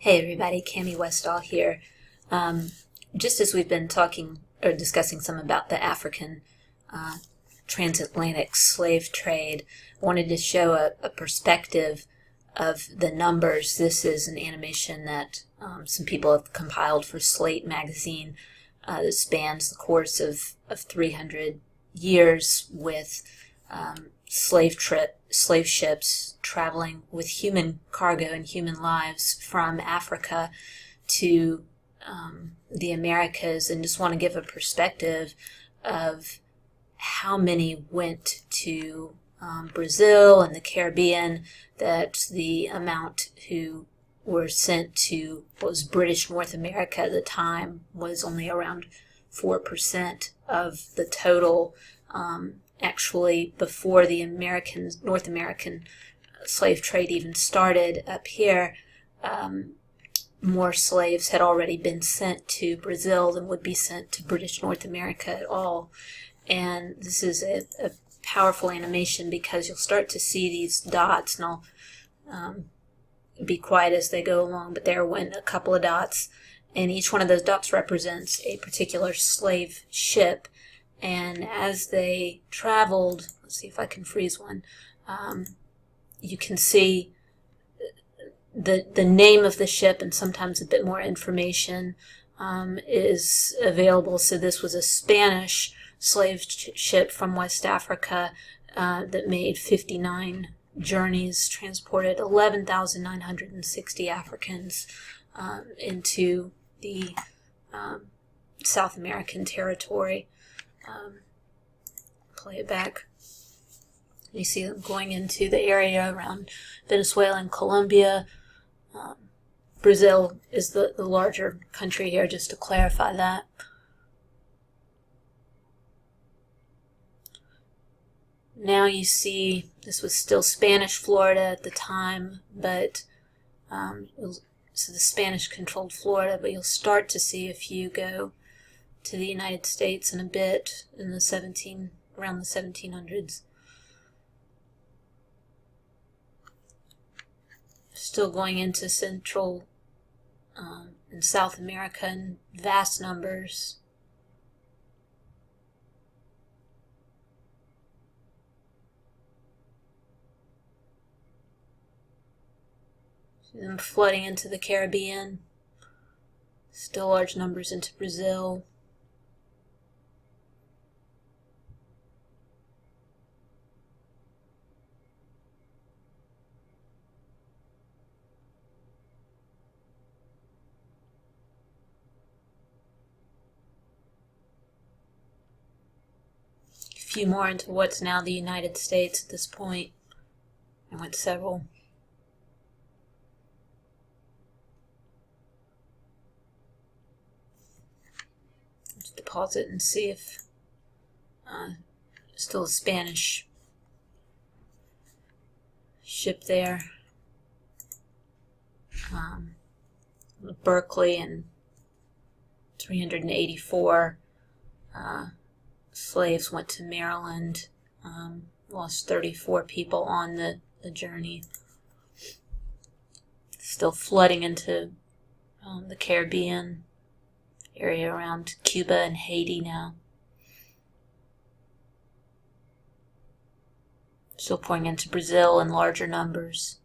Hey everybody, Cami Westall here. Just as we've been talking or discussing some about the African transatlantic slave trade, I wanted to show a perspective of the numbers. This is an animation that some people have compiled for Slate magazine that spans the course of 300 years with slave ships traveling with human cargo and human lives from Africa to the Americas, and just want to give a perspective of how many went to Brazil and the Caribbean, that the amount who were sent to what was British North America at the time was only around 4% of the total. Actually, before the North American slave trade even started up here, more slaves had already been sent to Brazil than would be sent to British North America at all. And this is a powerful animation because you'll start to see these dots, and I'll be quiet as they go along, but there went a couple of dots, and each one of those dots represents a particular slave ship. And as they traveled, let's see if I can freeze one, you can see the name of the ship, and sometimes a bit more information is available. So this was a Spanish slave ship from West Africa that made 59 journeys, transported 11,960 Africans into the South American territory. Play it back. You see them going into the area around Venezuela and Colombia. Brazil is the larger country here, just to clarify that. Now you see, this was still Spanish Florida at the time, but so the Spanish controlled Florida, but you'll start to see, if you go to the United States in a bit, in the around the 1700s. Still going into Central and South America in vast numbers. See them flooding into the Caribbean. Still large numbers into Brazil. A few more into what's now the United States at this point. I went several. Just pause it and see if still a Spanish ship there. Berkeley, and 384 slaves went to Maryland. Lost 34 people on the journey. Still flooding into the Caribbean area around Cuba and Haiti now. Still pouring into Brazil in larger numbers.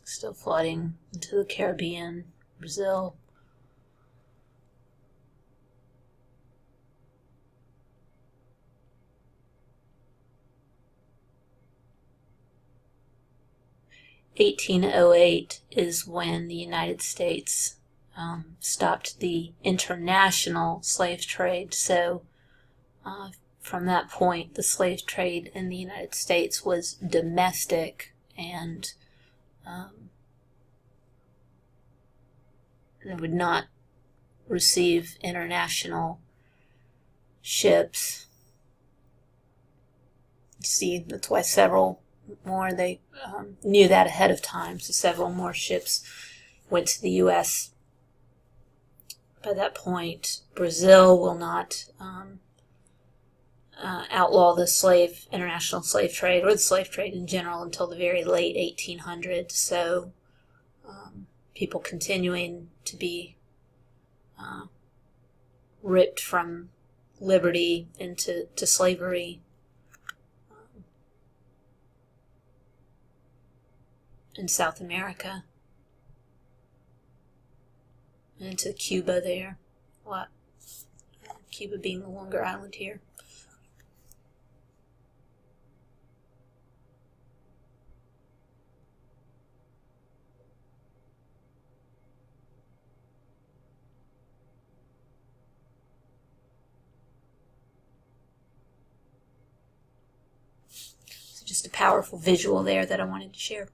Still flooding into the Caribbean, Brazil. (1808) is when the United States stopped the international slave trade. So from that point, the slave trade in the United States was domestic and would not receive international ships. You see, that's why several more, they knew that ahead of time, so several more ships went to the U.S. By that point, Brazil will not outlaw the international slave trade, or the slave trade in general, until the very late 1800s. So people continuing to be ripped from liberty into slavery in South America, and into Cuba there. Cuba being the longer island here. So just a powerful visual there that I wanted to share.